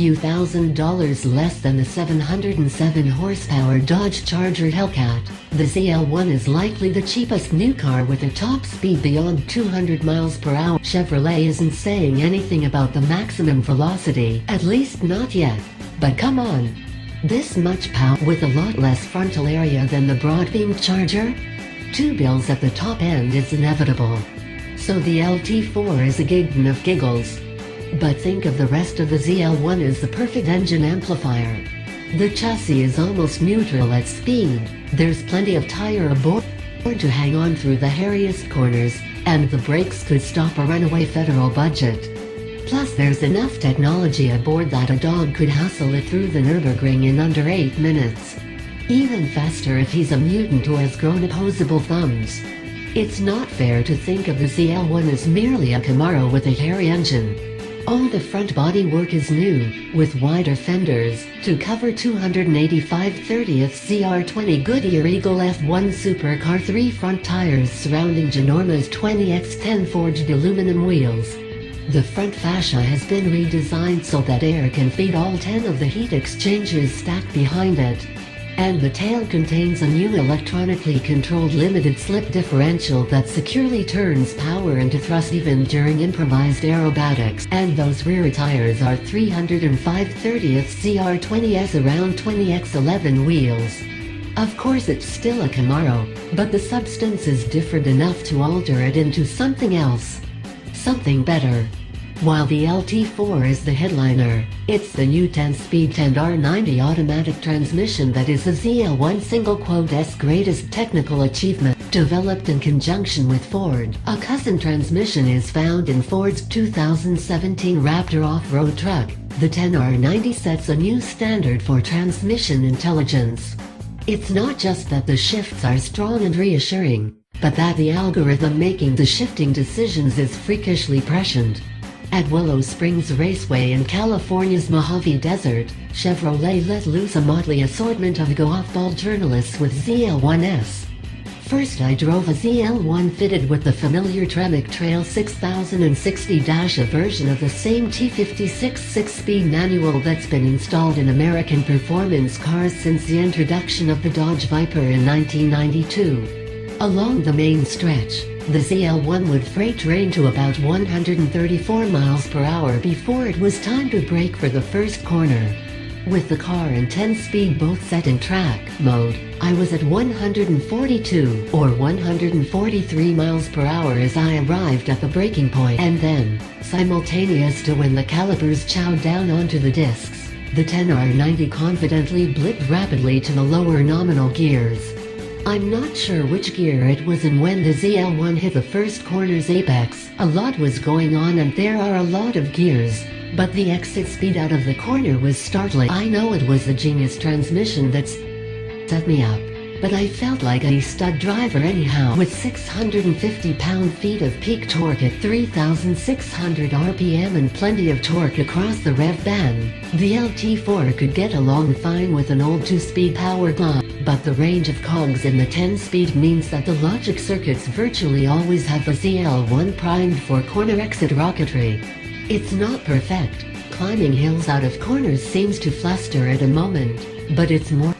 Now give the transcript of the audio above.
few $1,000s less than the 707 horsepower Dodge Charger Hellcat, the ZL1 is likely the cheapest new car with a top speed beyond 200 miles per hour. Chevrolet isn't saying anything about the maximum velocity, at least not yet. But come on! This much power with a lot less frontal area than the broad-beamed Charger? Two bills at the top end is inevitable. So the LT4 is a giggle of giggles. But think of the rest of the ZL1 as the perfect engine amplifier. The chassis is almost neutral at speed, there's plenty of tire aboard to hang on through the hairiest corners, and the brakes could stop a runaway federal budget. Plus there's enough technology aboard that a dog could hustle it through the nurburgring in under 8 minutes. Even faster if he's a mutant who has grown opposable thumbs. It's not fair to think of the ZL1 as merely a Camaro with a hairy engine. All the front bodywork is new, with wider fenders, to cover 285/30th ZR20 Goodyear Eagle F1 Supercar 3 front tires surrounding ginormous 20x10 forged aluminum wheels. The front fascia has been redesigned so that air can feed all 10 of the heat exchangers stacked behind it. And the tail contains a new electronically controlled limited slip differential that securely turns power into thrust even during improvised aerobatics. And those rear tires are 305/30th ZR20's around 20x11 wheels. Of course it's still a Camaro, but the substance is different enough to alter it into something else. Something better. While the LT4 is the headliner, it's the new 10-speed 10R90 automatic transmission that is the ZL1 S greatest technical achievement. Developed in conjunction with Ford, a cousin transmission is found in Ford's 2017 Raptor off-road truck. The 10R90 sets a new standard for transmission intelligence. It's not just that the shifts are strong and reassuring, but that the algorithm making the shifting decisions is freakishly prescient. At Willow Springs Raceway in California's Mojave Desert, Chevrolet let loose a motley assortment of go-off-ball journalists with ZL1s. First I drove a ZL1 fitted with the familiar Tremec Trail 6060-, a version of the same T56 6-speed manual that's been installed in American performance cars since the introduction of the Dodge Viper in 1992. Along the main stretch, the ZL1 would freight train to about 134 miles per hour before it was time to brake for the first corner. With the car and 10-speed both set in track mode, I was at 142 or 143 miles per hour as I arrived at the braking point, and then, simultaneous to when the calipers chowed down onto the discs, the 10R90 confidently blipped rapidly to the lower nominal gears. I'm not sure which gear it was in when the ZL1 hit the first corner's apex. A lot was going on and there are a lot of gears, but the exit speed out of the corner was startling. I know it was the genius transmission that set me up, but I felt like a stud driver anyhow. With 650 pound-feet of peak torque at 3,600 RPM and plenty of torque across the rev band, the LT4 could get along fine with an old 2-speed power glove. But the range of cogs in the 10-speed means that the logic circuits virtually always have the ZL1 primed for corner exit rocketry. It's not perfect. Climbing hills out of corners seems to fluster at a moment, but it's more